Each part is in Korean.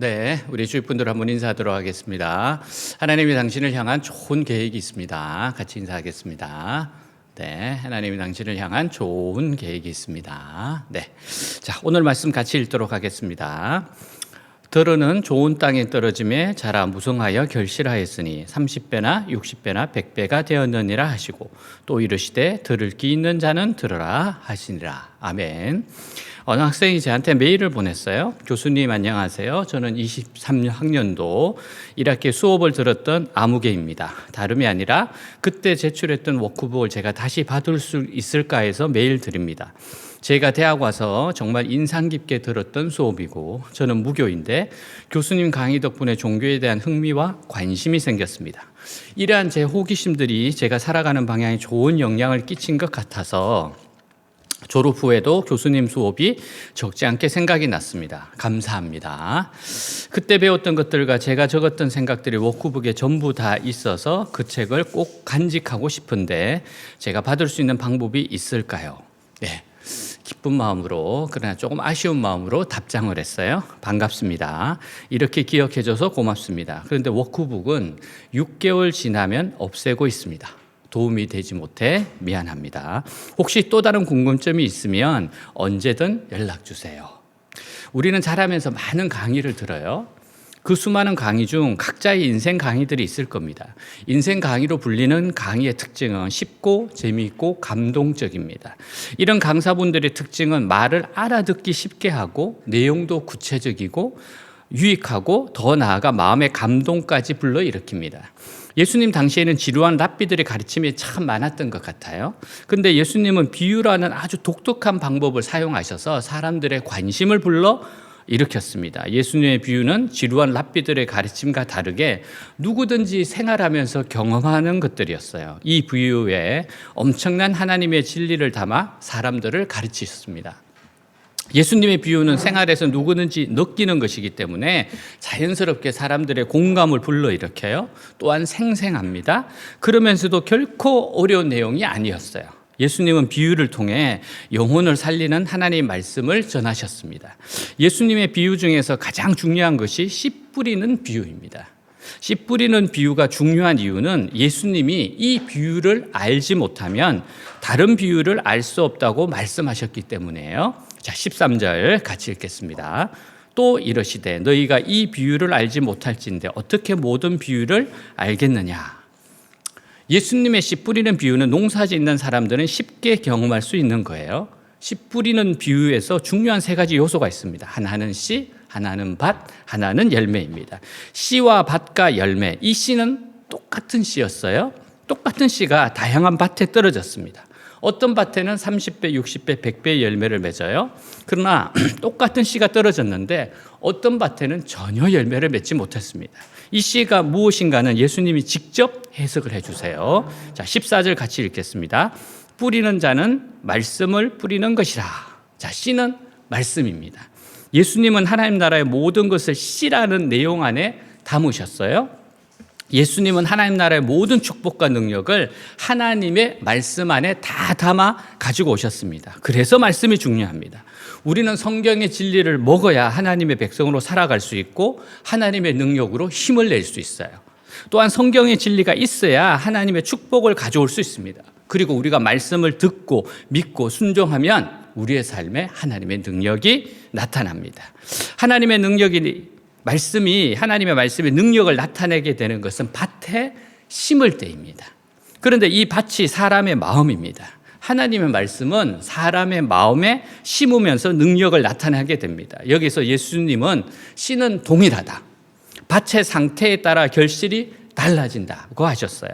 네, 우리 주위분들 한번 인사하도록 하겠습니다. 하나님이 당신을 향한 좋은 계획이 있습니다. 같이 인사하겠습니다. 네, 하나님이 당신을 향한 좋은 계획이 있습니다. 네, 자, 오늘 말씀 같이 읽도록 하겠습니다. 들으는 좋은 땅에 떨어짐에 자라 무성하여 결실하였으니 30배나 60배나 100배가 되었느니라 하시고 또 이르시되 들을 귀 있는 자는 들으라 하시니라. 아멘. 어느 학생이 저한테 메일을 보냈어요. 교수님 안녕하세요. 저는 23학년도 1학기 수업을 들었던 아무개입니다. 다름이 아니라 그때 제출했던 워크북을 제가 다시 받을 수 있을까 해서 메일 드립니다. 제가 대학 와서 정말 인상 깊게 들었던 수업이고 저는 무교인데 교수님 강의 덕분에 종교에 대한 흥미와 관심이 생겼습니다. 이러한 제 호기심들이 제가 살아가는 방향에 좋은 영향을 끼친 것 같아서 졸업 후에도 교수님 수업이 적지 않게 생각이 났습니다. 감사합니다. 그때 배웠던 것들과 제가 적었던 생각들이 워크북에 전부 다 있어서 그 책을 꼭 간직하고 싶은데 제가 받을 수 있는 방법이 있을까요? 네. 기쁜 마음으로 그러나 조금 아쉬운 마음으로 답장을 했어요. 반갑습니다. 이렇게 기억해줘서 고맙습니다. 그런데 워크북은 6개월 지나면 없애고 있습니다. 도움이 되지 못해 미안합니다. 혹시 또 다른 궁금점이 있으면 언제든 연락 주세요. 우리는 자라면서 많은 강의를 들어요. 그 수많은 강의 중 각자의 인생 강의들이 있을 겁니다. 인생 강의로 불리는 강의의 특징은 쉽고 재미있고 감동적입니다. 이런 강사분들의 특징은 말을 알아듣기 쉽게 하고 내용도 구체적이고 유익하고 더 나아가 마음의 감동까지 불러일으킵니다. 예수님 당시에는 지루한 랍비들의 가르침이 참 많았던 것 같아요. 그런데 예수님은 비유라는 아주 독특한 방법을 사용하셔서 사람들의 관심을 불러 일으켰습니다. 예수님의 비유는 지루한 랍비들의 가르침과 다르게 누구든지 생활하면서 경험하는 것들이었어요. 이 비유에 엄청난 하나님의 진리를 담아 사람들을 가르치셨습니다. 예수님의 비유는 생활에서 누구든지 느끼는 것이기 때문에 자연스럽게 사람들의 공감을 불러일으켜요. 또한 생생합니다. 그러면서도 결코 어려운 내용이 아니었어요. 예수님은 비유를 통해 영혼을 살리는 하나님의 말씀을 전하셨습니다. 예수님의 비유 중에서 가장 중요한 것이 씨 뿌리는 비유입니다. 씨 뿌리는 비유가 중요한 이유는 예수님이 이 비유를 알지 못하면 다른 비유를 알 수 없다고 말씀하셨기 때문이에요. 자, 13절 같이 읽겠습니다. 또 이르시되 너희가 이 비유를 알지 못할진대 어떻게 모든 비유를 알겠느냐. 예수님의 씨 뿌리는 비유는 농사 짓는 사람들은 쉽게 경험할 수 있는 거예요. 씨 뿌리는 비유에서 중요한 세 가지 요소가 있습니다. 하나는 씨, 하나는 밭, 하나는 열매입니다. 씨와 밭과 열매, 이 씨는 똑같은 씨였어요. 똑같은 씨가 다양한 밭에 떨어졌습니다. 어떤 밭에는 30배, 60배, 100배의 열매를 맺어요. 그러나 똑같은 씨가 떨어졌는데 어떤 밭에는 전혀 열매를 맺지 못했습니다. 이 씨가 무엇인가는 예수님이 직접 해석을 해주세요. 자, 14절 같이 읽겠습니다. 뿌리는 자는 말씀을 뿌리는 것이라. 자, 씨는 말씀입니다. 예수님은 하나님 나라의 모든 것을 씨라는 내용 안에 담으셨어요. 예수님은 하나님 나라의 모든 축복과 능력을 하나님의 말씀 안에 다 담아 가지고 오셨습니다. 그래서 말씀이 중요합니다. 우리는 성경의 진리를 먹어야 하나님의 백성으로 살아갈 수 있고 하나님의 능력으로 힘을 낼 수 있어요. 또한 성경의 진리가 있어야 하나님의 축복을 가져올 수 있습니다. 그리고 우리가 말씀을 듣고 믿고 순종하면 우리의 삶에 하나님의 능력이 나타납니다. 하나님의 말씀의 능력을 나타내게 되는 것은 밭에 심을 때입니다. 그런데 이 밭이 사람의 마음입니다. 하나님의 말씀은 사람의 마음에 심으면서 능력을 나타내게 됩니다. 여기서 예수님은 씨는 동일하다. 밭의 상태에 따라 결실이 달라진다고 하셨어요.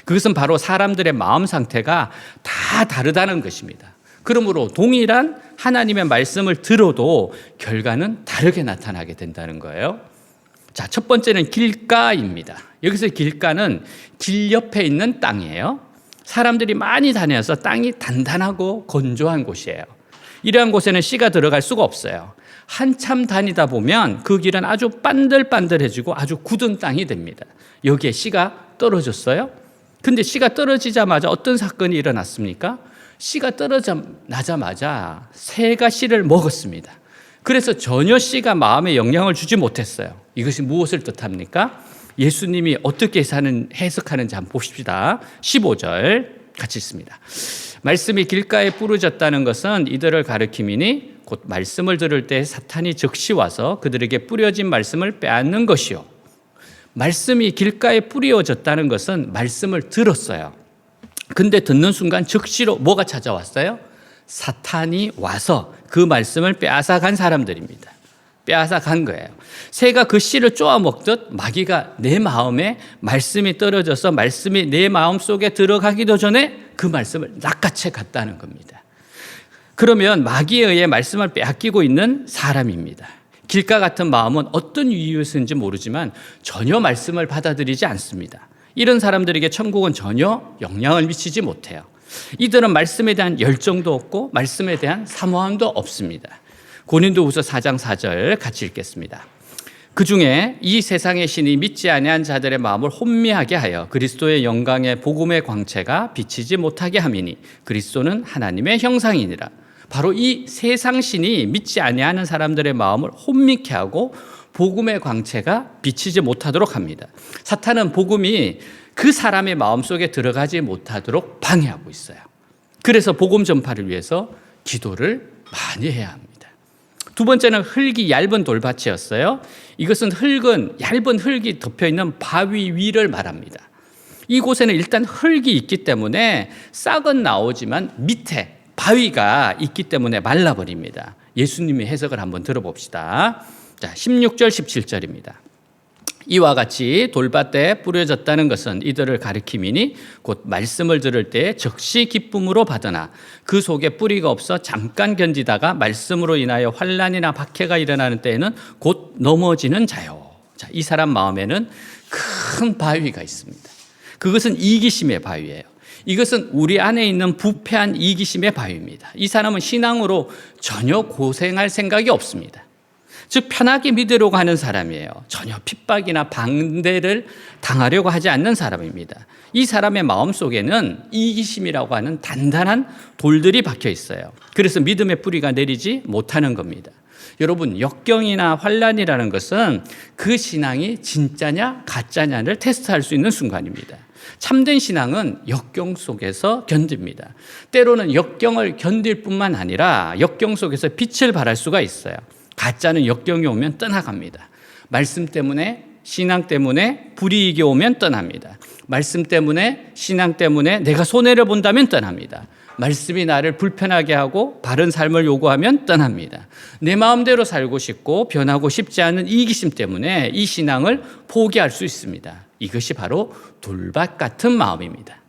그것은 바로 사람들의 마음 상태가 다 다르다는 것입니다. 그러므로 동일한 하나님의 말씀을 들어도 결과는 다르게 나타나게 된다는 거예요. 자, 첫 번째는 길가입니다. 여기서 길가는 길 옆에 있는 땅이에요. 사람들이 많이 다녀서 땅이 단단하고 건조한 곳이에요. 이러한 곳에는 씨가 들어갈 수가 없어요. 한참 다니다 보면 그 길은 아주 반들반들해지고 아주 굳은 땅이 됩니다. 여기에 씨가 떨어졌어요. 근데 씨가 떨어지자마자 어떤 사건이 일어났습니까? 씨가 떨어지자마자 새가 씨를 먹었습니다. 그래서 전혀 씨가 마음에 영향을 주지 못했어요. 이것이 무엇을 뜻합니까? 예수님이 어떻게 해석하는지 한번 봅시다. 15절 같이 읽습니다. 말씀이 길가에 뿌려졌다는 것은 이들을 가리킴이니 곧 말씀을 들을 때 사탄이 즉시 와서 그들에게 뿌려진 말씀을 빼앗는 것이요. 말씀이 길가에 뿌려졌다는 것은 말씀을 들었어요. 근데 듣는 순간 즉시로 뭐가 찾아왔어요? 사탄이 와서 그 말씀을 빼앗아간 사람들입니다. 빼앗아간 거예요. 새가 그 씨를 쪼아 먹듯 마귀가 내 마음에 말씀이 떨어져서 말씀이 내 마음 속에 들어가기도 전에 그 말씀을 낚아채 갔다는 겁니다. 그러면 마귀에 의해 말씀을 빼앗기고 있는 사람입니다. 길가 같은 마음은 어떤 이유에서인지 모르지만 전혀 말씀을 받아들이지 않습니다. 이런 사람들에게 천국은 전혀 영향을 미치지 못해요. 이들은 말씀에 대한 열정도 없고 말씀에 대한 사모함도 없습니다. 고린도후서 4장 4절 같이 읽겠습니다. 그중에 이 세상의 신이 믿지 아니한 자들의 마음을 혼미하게 하여 그리스도의 영광의 복음의 광채가 비치지 못하게 함이니 그리스도는 하나님의 형상이니라. 바로 이 세상 신이 믿지 아니하는 사람들의 마음을 혼미케 하고 복음의 광채가 비치지 못하도록 합니다. 사탄은 복음이 그 사람의 마음속에 들어가지 못하도록 방해하고 있어요. 그래서 복음 전파를 위해서 기도를 많이 해야 합니다. 두 번째는 흙이 얇은 돌밭이었어요. 이것은 얇은 흙이 덮여있는 바위 위를 말합니다. 이곳에는 일단 흙이 있기 때문에 싹은 나오지만 밑에 바위가 있기 때문에 말라버립니다. 예수님의 해석을 한번 들어봅시다. 자, 16절 17절입니다. 이와 같이 돌밭에 뿌려졌다는 것은 이들을 가리킴이니 곧 말씀을 들을 때 즉시 기쁨으로 받으나 그 속에 뿌리가 없어 잠깐 견디다가 말씀으로 인하여 환난이나 박해가 일어나는 때에는 곧 넘어지는 자요. 자, 이 사람 마음에는 큰 바위가 있습니다. 그것은 이기심의 바위예요. 이것은 우리 안에 있는 부패한 이기심의 바위입니다. 이 사람은 신앙으로 전혀 고생할 생각이 없습니다. 즉 편하게 믿으려고 하는 사람이에요. 전혀 핍박이나 반대를 당하려고 하지 않는 사람입니다. 이 사람의 마음속에는 이기심이라고 하는 단단한 돌들이 박혀 있어요. 그래서 믿음의 뿌리가 내리지 못하는 겁니다. 여러분, 역경이나 환난이라는 것은 그 신앙이 진짜냐 가짜냐를 테스트할 수 있는 순간입니다. 참된 신앙은 역경 속에서 견딥니다. 때로는 역경을 견딜 뿐만 아니라 역경 속에서 빛을 발할 수가 있어요. 가짜는 역경이 오면 떠나갑니다. 말씀 때문에, 신앙 때문에 불이익이 오면 떠납니다. 말씀 때문에, 신앙 때문에 내가 손해를 본다면 떠납니다. 말씀이 나를 불편하게 하고 바른 삶을 요구하면 떠납니다. 내 마음대로 살고 싶고 변하고 싶지 않은 이기심 때문에 이 신앙을 포기할 수 있습니다. 이것이 바로 돌밭 같은 마음입니다.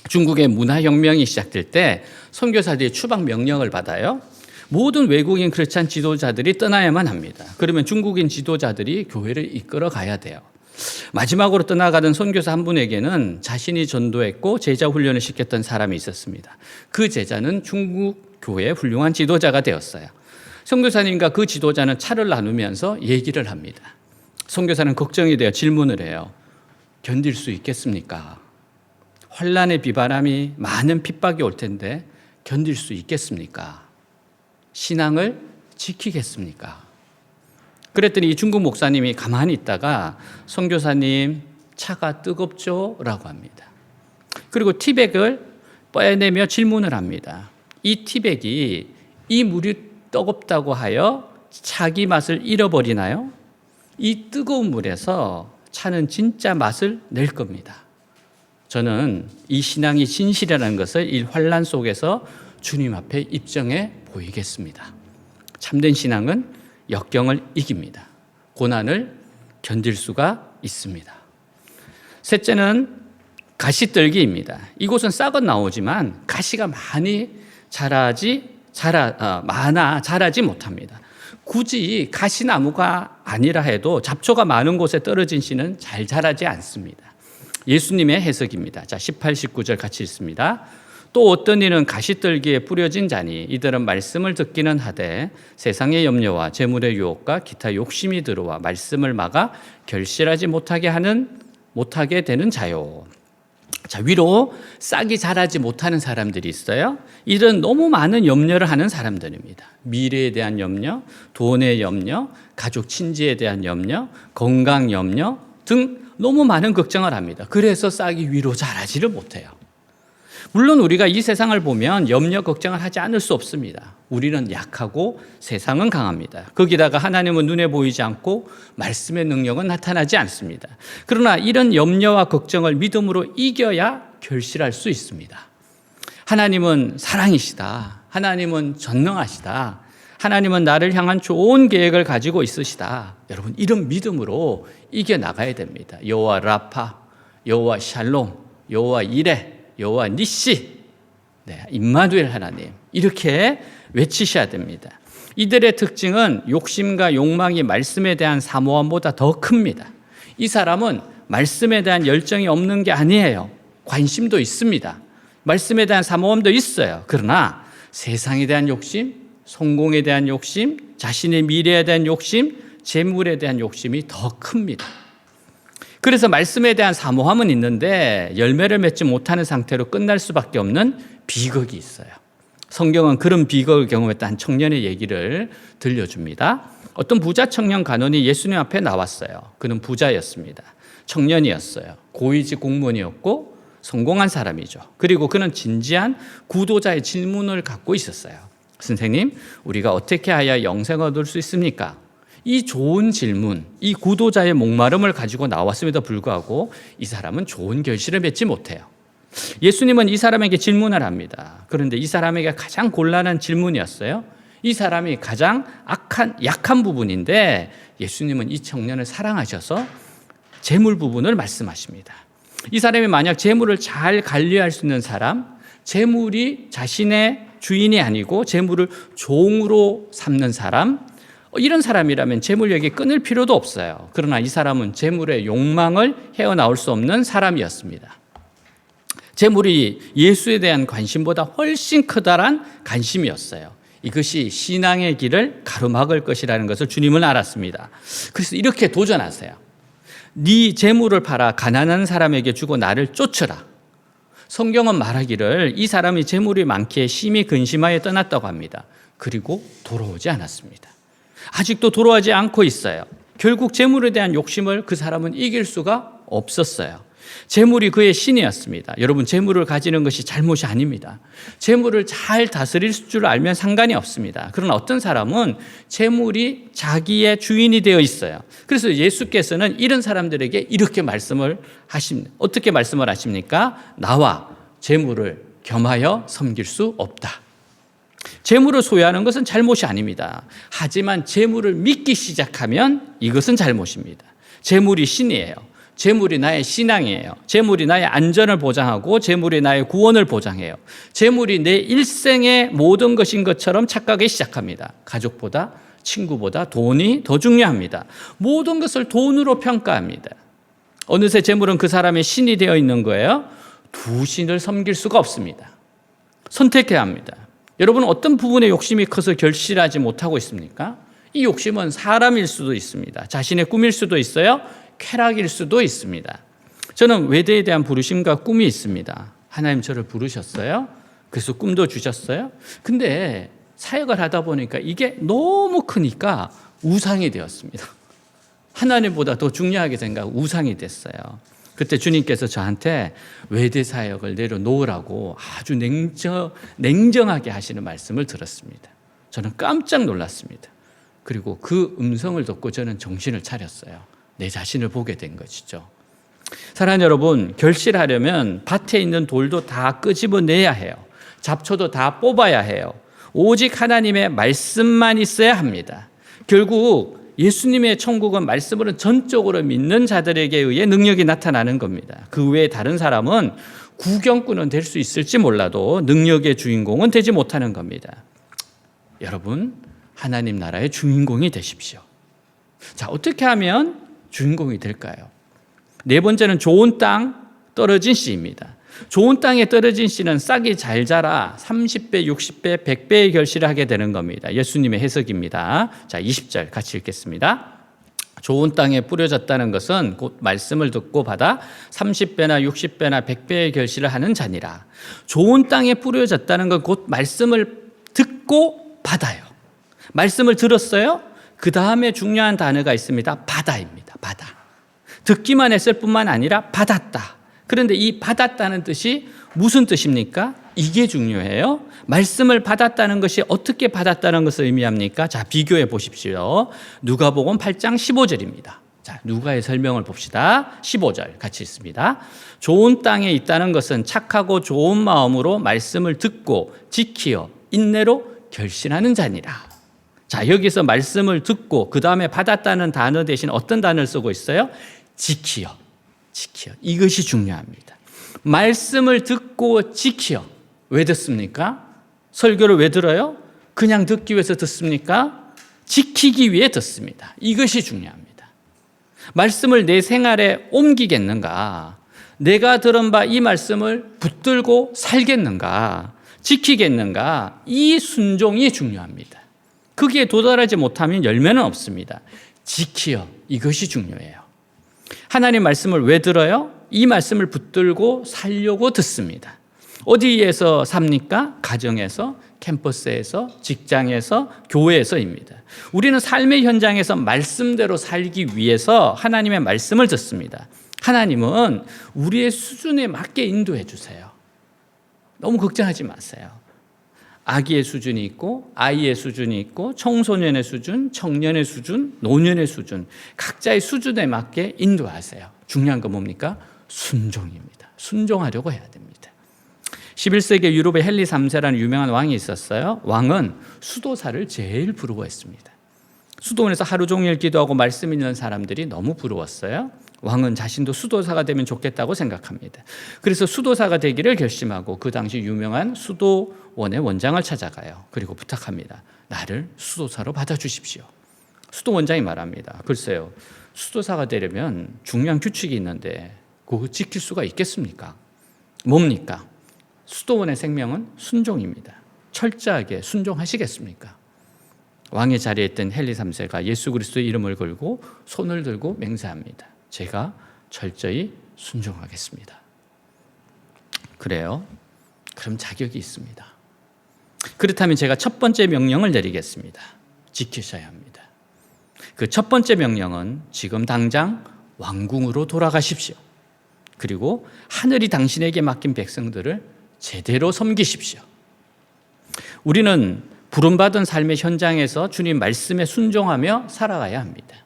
중국의 문화혁명이 시작될 때 선교사들이 추방 명령을 받아요. 모든 외국인 크리스찬 지도자들이 떠나야만 합니다. 그러면 중국인 지도자들이 교회를 이끌어 가야 돼요. 마지막으로 떠나가던 선교사 한 분에게는 자신이 전도했고 제자 훈련을 시켰던 사람이 있었습니다. 그 제자는 중국 교회의 훌륭한 지도자가 되었어요. 선교사님과 그 지도자는 차를 나누면서 얘기를 합니다. 선교사는 걱정이 되어 질문을 해요. 견딜 수 있겠습니까? 환난의 비바람이 많은 핍박이 올 텐데 견딜 수 있겠습니까? 신앙을 지키겠습니까? 그랬더니 이 중국 목사님이 가만히 있다가 선교사님 차가 뜨겁죠? 라고 합니다. 그리고 티백을 빼내며 질문을 합니다. 이 티백이 이 물이 뜨겁다고 하여 차기 맛을 잃어버리나요? 이 뜨거운 물에서 차는 진짜 맛을 낼 겁니다. 저는 이 신앙이 진실이라는 것을 이 환난 속에서 주님 앞에 입증해 보이겠습니다. 참된 신앙은 역경을 이깁니다. 고난을 견딜 수가 있습니다. 셋째는 가시떨기입니다. 이곳은 싹은 나오지만 가시가 많이 자라지 못합니다. 굳이 가시나무가 아니라 해도 잡초가 많은 곳에 떨어진 씨는 잘 자라지 않습니다. 예수님의 해석입니다. 자, 18, 19절 같이 읽습니다. 또 어떤 이는 가시떨기에 뿌려진 자니 이들은 말씀을 듣기는 하되 세상의 염려와 재물의 유혹과 기타 욕심이 들어와 말씀을 막아 결실하지 못하게 되는 자요. 자, 위로 싹이 자라지 못하는 사람들이 있어요. 이런 너무 많은 염려를 하는 사람들입니다. 미래에 대한 염려, 돈의 염려, 가족 친지에 대한 염려, 건강 염려 등 너무 많은 걱정을 합니다. 그래서 싹이 위로 자라지를 못해요. 물론 우리가 이 세상을 보면 염려 걱정을 하지 않을 수 없습니다. 우리는 약하고 세상은 강합니다. 거기다가 하나님은 눈에 보이지 않고 말씀의 능력은 나타나지 않습니다. 그러나 이런 염려와 걱정을 믿음으로 이겨야 결실할 수 있습니다. 하나님은 사랑이시다. 하나님은 전능하시다. 하나님은 나를 향한 좋은 계획을 가지고 있으시다. 여러분, 이런 믿음으로 이겨나가야 됩니다. 여호와 라파, 여호와 샬롬, 여호와 이레, 여호와 니시, 임마누엘 하나님, 이렇게 외치셔야 됩니다. 이들의 특징은 욕심과 욕망이 말씀에 대한 사모함보다 더 큽니다. 이 사람은 말씀에 대한 열정이 없는 게 아니에요. 관심도 있습니다. 말씀에 대한 사모함도 있어요. 그러나 세상에 대한 욕심, 성공에 대한 욕심, 자신의 미래에 대한 욕심, 재물에 대한 욕심이 더 큽니다. 그래서 말씀에 대한 사모함은 있는데 열매를 맺지 못하는 상태로 끝날 수밖에 없는 비극이 있어요. 성경은 그런 비극을 경험했던 한 청년의 얘기를 들려줍니다. 어떤 부자 청년 간원이 예수님 앞에 나왔어요. 그는 부자였습니다. 청년이었어요. 고위직 공무원이었고 성공한 사람이죠. 그리고 그는 진지한 구도자의 질문을 갖고 있었어요. 선생님, 우리가 어떻게 해야 영생을 얻을 수 있습니까? 이 좋은 질문, 이 구도자의 목마름을 가지고 나왔음에도 불구하고 이 사람은 좋은 결실을 맺지 못해요. 예수님은 이 사람에게 질문을 합니다. 그런데 이 사람에게 가장 곤란한 질문이었어요. 이 사람이 가장 약한 부분인데 예수님은 이 청년을 사랑하셔서 재물 부분을 말씀하십니다. 이 사람이 만약 재물을 잘 관리할 수 있는 사람, 재물이 자신의 주인이 아니고 재물을 종으로 삼는 사람, 이런 사람이라면 재물 얘기 끊을 필요도 없어요. 그러나 이 사람은 재물의 욕망을 헤어나올 수 없는 사람이었습니다. 재물이 예수에 대한 관심보다 훨씬 커다란 관심이었어요. 이것이 신앙의 길을 가로막을 것이라는 것을 주님은 알았습니다. 그래서 이렇게 도전하세요. 네 재물을 팔아 가난한 사람에게 주고 나를 쫓으라. 성경은 말하기를 이 사람이 재물이 많기에 심히 근심하여 떠났다고 합니다. 그리고 돌아오지 않았습니다. 아직도 돌아오지 않고 있어요. 결국 재물에 대한 욕심을 그 사람은 이길 수가 없었어요. 재물이 그의 신이었습니다. 여러분, 재물을 가지는 것이 잘못이 아닙니다. 재물을 잘 다스릴 줄 알면 상관이 없습니다. 그러나 어떤 사람은 재물이 자기의 주인이 되어 있어요. 그래서 예수께서는 이런 사람들에게 이렇게 말씀을 하십니다. 어떻게 말씀을 하십니까? 나와 재물을 겸하여 섬길 수 없다. 재물을 소유하는 것은 잘못이 아닙니다. 하지만 재물을 믿기 시작하면 이것은 잘못입니다. 재물이 신이에요. 재물이 나의 신앙이에요. 재물이 나의 안전을 보장하고 재물이 나의 구원을 보장해요. 재물이 내 일생의 모든 것인 것처럼 착각하기 시작합니다. 가족보다, 친구보다 돈이 더 중요합니다. 모든 것을 돈으로 평가합니다. 어느새 재물은 그 사람의 신이 되어 있는 거예요. 두 신을 섬길 수가 없습니다. 선택해야 합니다. 여러분, 어떤 부분에 욕심이 커서 결실하지 못하고 있습니까? 이 욕심은 사람일 수도 있습니다. 자신의 꿈일 수도 있어요. 쾌락일 수도 있습니다. 저는 외대에 대한 부르심과 꿈이 있습니다. 하나님 저를 부르셨어요. 그래서 꿈도 주셨어요. 근데 사역을 하다 보니까 이게 너무 크니까 우상이 되었습니다. 하나님보다 더 중요하게 생각하고 우상이 됐어요. 그때 주님께서 저한테 외대 사역을 내려놓으라고 아주 냉정하게 하시는 말씀을 들었습니다. 저는 깜짝 놀랐습니다. 그리고 그 음성을 듣고 저는 정신을 차렸어요. 내 자신을 보게 된 것이죠. 사랑하는 여러분, 결실하려면 밭에 있는 돌도 다 끄집어내야 해요. 잡초도 다 뽑아야 해요. 오직 하나님의 말씀만 있어야 합니다. 결국 예수님의 천국은 말씀으로 전적으로 믿는 자들에게 의해 능력이 나타나는 겁니다. 그 외에 다른 사람은 구경꾼은 될 수 있을지 몰라도 능력의 주인공은 되지 못하는 겁니다. 여러분, 하나님 나라의 주인공이 되십시오. 자, 어떻게 하면 주인공이 될까요? 네 번째는 좋은 땅 떨어진 씨입니다. 좋은 땅에 떨어진 씨는 싹이 잘 자라 30배, 60배, 100배의 결실을 하게 되는 겁니다. 예수님의 해석입니다. 자, 20절 같이 읽겠습니다. 좋은 땅에 뿌려졌다는 것은 곧 말씀을 듣고 받아 30배나 60배나 100배의 결실을 하는 자니라. 좋은 땅에 뿌려졌다는 건 곧 말씀을 듣고 받아요. 말씀을 들었어요? 그 다음에 중요한 단어가 있습니다. 받아입니다. 받아. 듣기만 했을 뿐만 아니라 받았다. 그런데 이 받았다는 뜻이 무슨 뜻입니까? 이게 중요해요. 말씀을 받았다는 것이 어떻게 받았다는 것을 의미합니까? 자, 비교해 보십시오. 누가복음 8장 15절입니다. 자, 누가의 설명을 봅시다. 15절 같이 읽습니다. 좋은 땅에 있다는 것은 착하고 좋은 마음으로 말씀을 듣고 지키어 인내로 결신하는 자니라. 자, 여기서 말씀을 듣고 그 다음에 받았다는 단어 대신 어떤 단어를 쓰고 있어요? 지키어. 지키어. 이것이 중요합니다. 말씀을 듣고 지키어. 왜 듣습니까? 설교를 왜 들어요? 그냥 듣기 위해서 듣습니까? 지키기 위해 듣습니다. 이것이 중요합니다. 말씀을 내 생활에 옮기겠는가? 내가 들은 바 이 말씀을 붙들고 살겠는가? 지키겠는가? 이 순종이 중요합니다. 거기에 도달하지 못하면 열매는 없습니다. 지키어. 이것이 중요해요. 하나님 말씀을 왜 들어요? 이 말씀을 붙들고 살려고 듣습니다. 어디에서 삽니까? 가정에서, 캠퍼스에서, 직장에서, 교회에서입니다. 우리는 삶의 현장에서 말씀대로 살기 위해서 하나님의 말씀을 듣습니다. 하나님은 우리의 수준에 맞게 인도해 주세요. 너무 걱정하지 마세요. 아기의 수준이 있고 아이의 수준이 있고 청소년의 수준, 청년의 수준, 노년의 수준, 각자의 수준에 맞게 인도하세요. 중요한 건 뭡니까? 순종입니다. 순종하려고 해야 됩니다. 11세기 유럽에 헨리 3세라는 유명한 왕이 있었어요. 왕은 수도사를 제일 부러워했습니다. 수도원에서 하루 종일 기도하고 말씀 읽는 사람들이 너무 부러웠어요. 왕은 자신도 수도사가 되면 좋겠다고 생각합니다. 그래서 수도사가 되기를 결심하고 그 당시 유명한 수도원의 원장을 찾아가요. 그리고 부탁합니다. 나를 수도사로 받아주십시오. 수도원장이 말합니다. 글쎄요, 수도사가 되려면 중요한 규칙이 있는데 그거 지킬 수가 있겠습니까? 뭡니까? 수도원의 생명은 순종입니다. 철저하게 순종하시겠습니까? 왕의 자리에 있던 헨리 3세가 예수 그리스도의 이름을 걸고 손을 들고 맹세합니다. 제가 철저히 순종하겠습니다. 그래요? 그럼 자격이 있습니다. 그렇다면 제가 첫 번째 명령을 내리겠습니다. 지키셔야 합니다. 그 첫 번째 명령은 지금 당장 왕궁으로 돌아가십시오. 그리고 하늘이 당신에게 맡긴 백성들을 제대로 섬기십시오. 우리는 부름받은 삶의 현장에서 주님 말씀에 순종하며 살아가야 합니다.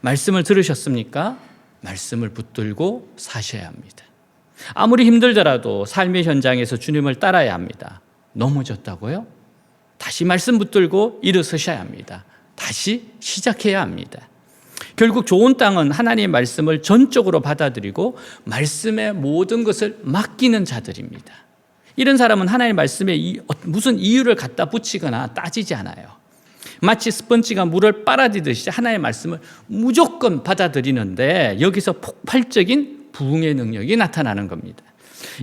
말씀을 들으셨습니까? 말씀을 붙들고 사셔야 합니다. 아무리 힘들더라도 삶의 현장에서 주님을 따라야 합니다. 넘어졌다고요? 다시 말씀 붙들고 일어서셔야 합니다. 다시 시작해야 합니다. 결국 좋은 땅은 하나님의 말씀을 전적으로 받아들이고 말씀의 모든 것을 맡기는 자들입니다. 이런 사람은 하나님의 말씀에 무슨 이유를 갖다 붙이거나 따지지 않아요. 마치 스펀지가 물을 빨아들이듯이 하나님의 말씀을 무조건 받아들이는데 여기서 폭발적인 부흥의 능력이 나타나는 겁니다.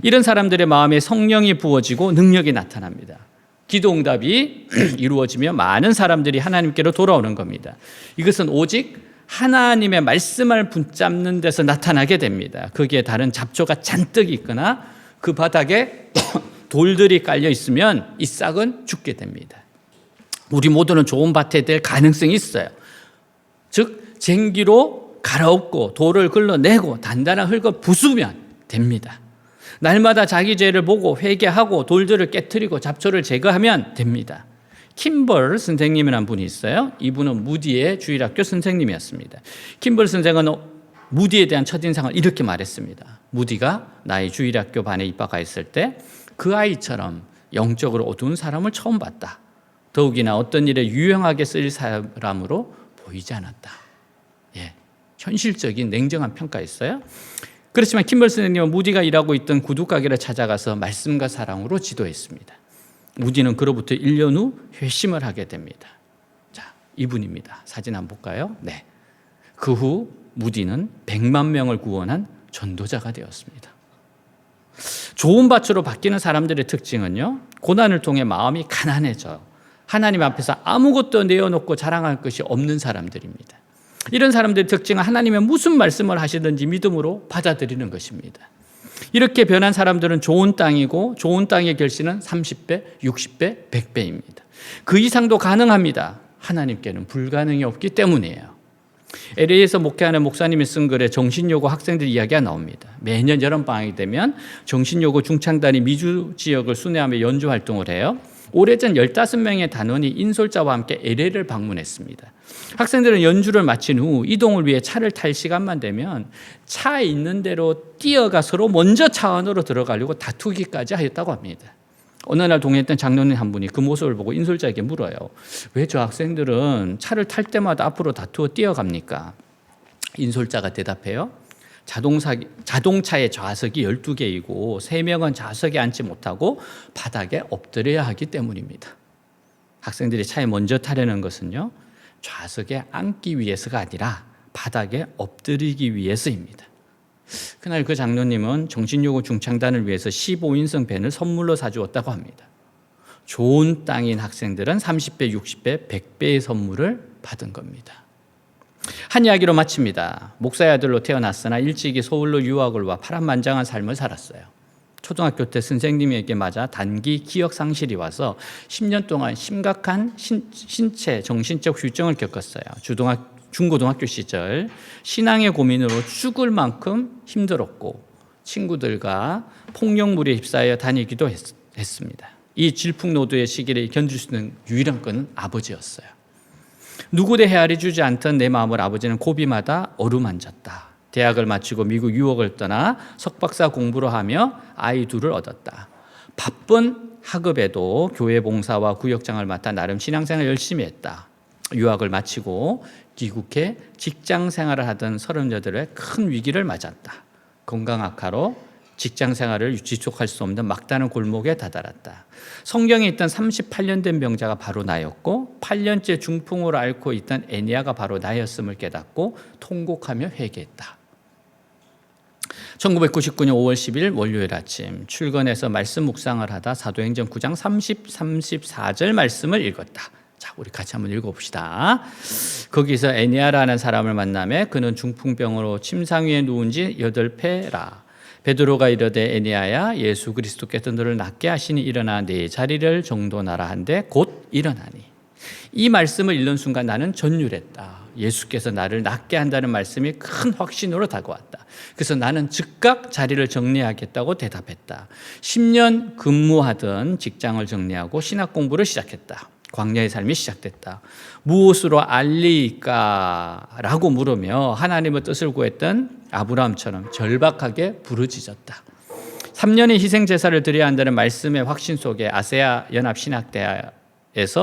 이런 사람들의 마음에 성령이 부어지고 능력이 나타납니다. 기도 응답이 이루어지며 많은 사람들이 하나님께로 돌아오는 겁니다. 이것은 오직 하나님의 말씀을 붙잡는 데서 나타나게 됩니다. 거기에 다른 잡초가 잔뜩 있거나 그 바닥에 돌들이 깔려 있으면 이 싹은 죽게 됩니다. 우리 모두는 좋은 밭에 될 가능성이 있어요. 즉 쟁기로 갈아엎고 돌을 걸러내고 단단한 흙을 부수면 됩니다. 날마다 자기 죄를 보고 회개하고 돌들을 깨트리고 잡초를 제거하면 됩니다. 킴벌 선생님이라는 분이 있어요. 이분은 무디의 주일학교 선생님이었습니다. 킴벌 선생은 무디에 대한 첫인상을 이렇게 말했습니다. 무디가 나의 주일학교 반에 입학했을 때 그 아이처럼 영적으로 어두운 사람을 처음 봤다. 더욱이나 어떤 일에 유용하게 쓰일 사람으로 보이지 않았다. 예, 현실적인 냉정한 평가였어요. 그렇지만 킴벌 선생님은 무디가 일하고 있던 구두가게를 찾아가서 말씀과 사랑으로 지도했습니다. 무디는 그로부터 1년 후 회심을 하게 됩니다. 자, 이분입니다. 사진 한번 볼까요? 네. 그 후 무디는 100만 명을 구원한 전도자가 되었습니다. 좋은 밭으로 바뀌는 사람들의 특징은요, 고난을 통해 마음이 가난해져요. 하나님 앞에서 아무것도 내어놓고 자랑할 것이 없는 사람들입니다. 이런 사람들의 특징은 하나님의 무슨 말씀을 하시든지 믿음으로 받아들이는 것입니다. 이렇게 변한 사람들은 좋은 땅이고 좋은 땅의 결실은 30배, 60배, 100배입니다. 그 이상도 가능합니다. 하나님께는 불가능이 없기 때문이에요. LA에서 목회하는 목사님이 쓴 글에 정신요구 학생들 이야기가 나옵니다. 매년 여름방학이 되면 정신요구 중창단이 미주 지역을 순회하며 연주 활동을 해요. 오래전 15명의 단원이 인솔자와 함께 LA를 방문했습니다. 학생들은 연주를 마친 후 이동을 위해 차를 탈 시간만 되면 차에 있는 대로 뛰어가 서로 먼저 차 안으로 들어가려고 다투기까지 하였다고 합니다. 어느 날 동행했던 장로님 한 분이 그 모습을 보고 인솔자에게 물어요. 왜 저 학생들은 차를 탈 때마다 앞으로 다투어 뛰어갑니까? 인솔자가 대답해요. 자동차의 좌석이 12개이고 3명은 좌석에 앉지 못하고 바닥에 엎드려야 하기 때문입니다. 학생들이 차에 먼저 타려는 것은요, 좌석에 앉기 위해서가 아니라 바닥에 엎드리기 위해서입니다. 그날 그 장로님은 정신요구 중창단을 위해서 15인승 밴을 선물로 사주었다고 합니다. 좋은 땅인 학생들은 30배, 60배, 100배의 선물을 받은 겁니다. 한 이야기로 마칩니다. 목사의 아들로 태어났으나 일찍이 서울로 유학을 와 파란만장한 삶을 살았어요. 초등학교 때 선생님에게 맞아 단기 기억 상실이 와서 10년 동안 심각한 신체, 정신적 후유증을 겪었어요. 중고등학교 시절 신앙의 고민으로 죽을 만큼 힘들었고 친구들과 폭력물에 휩싸여 다니기도 했습니다. 이 질풍노도의 시기를 견딜 수 있는 유일한 건 아버지였어요. 누구도 헤아려 주지 않던 내 마음을 아버지는 고비마다 어루만졌다. 대학을 마치고 미국 유학을 떠나 석박사 공부를 하며 아이 둘을 얻었다. 바쁜 학업에도 교회 봉사와 구역장을 맡아 나름 신앙생활을 열심히 했다. 유학을 마치고 귀국해 직장 생활을 하던 38의 큰 위기를 맞았다. 건강 악화로 직장 생활을 지속할 수 없는 막다른 골목에 다다랐다. 성경에 있던 38년 된 병자가 바로 나였고 8년째 중풍으로 앓고 있던 애니아가 바로 나였음을 깨닫고 통곡하며 회개했다. 1999년 5월 10일 월요일 아침 출근해서 말씀 묵상을 하다 사도행전 9장 30, 34절 말씀을 읽었다. 자, 우리 같이 한번 읽어봅시다. 거기서 애니아라는 사람을 만나매 그는 중풍병으로 침상 위에 누운 지 8패라. 베드로가 이르되 애니아야 예수 그리스도께서 너를 낫게 하시니 일어나 네 자리를 정돈하라 한데 곧 일어나니. 이 말씀을 읽는 순간 나는 전율했다. 예수께서 나를 낫게 한다는 말씀이 큰 확신으로 다가왔다. 그래서 나는 즉각 자리를 정리하겠다고 대답했다. 10년 근무하던 직장을 정리하고 신학 공부를 시작했다. 광야의 삶이 시작됐다. 무엇으로 알리까? 라고 물으며 하나님의 뜻을 구했던 아브라함처럼 절박하게 부르짖었다. 3년의 희생제사를 드려야 한다는 말씀의 확신 속에 아세아 연합신학대에서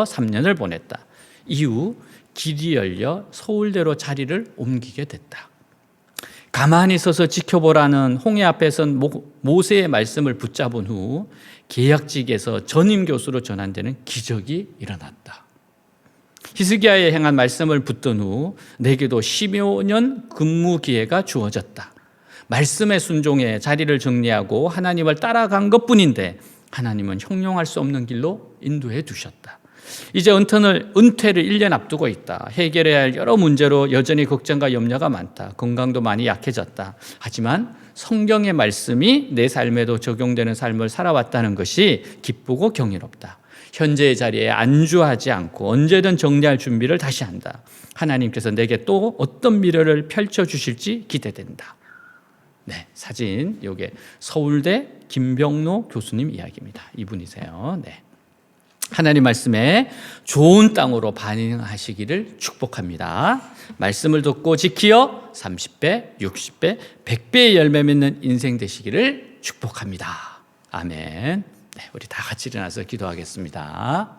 3년을 보냈다. 이후 길이 열려 서울대로 자리를 옮기게 됐다. 가만히 서서 지켜보라는 홍해 앞에 선 모세의 말씀을 붙잡은 후 계약직에서 전임 교수로 전환되는 기적이 일어났다. 히스기야에 행한 말씀을 붙든 후 내게도 15년 근무 기회가 주어졌다. 말씀에 순종해 자리를 정리하고 하나님을 따라간 것뿐인데 하나님은 형용할 수 없는 길로 인도해 두셨다. 이제 은퇴를 1년 앞두고 있다. 해결해야 할 여러 문제로 여전히 걱정과 염려가 많다. 건강도 많이 약해졌다. 하지만 성경의 말씀이 내 삶에도 적용되는 삶을 살아왔다는 것이 기쁘고 경이롭다. 현재의 자리에 안주하지 않고 언제든 정리할 준비를 다시 한다. 하나님께서 내게 또 어떤 미래를 펼쳐주실지 기대된다. 네, 사진 요게 서울대 김병로 교수님 이야기입니다. 이분이세요. 네. 하나님 말씀에 좋은 땅으로 반응하시기를 축복합니다. 말씀을 듣고 지키어 30배, 60배, 100배의 열매 맺는 인생 되시기를 축복합니다. 아멘. 네, 우리 다 같이 일어나서 기도하겠습니다.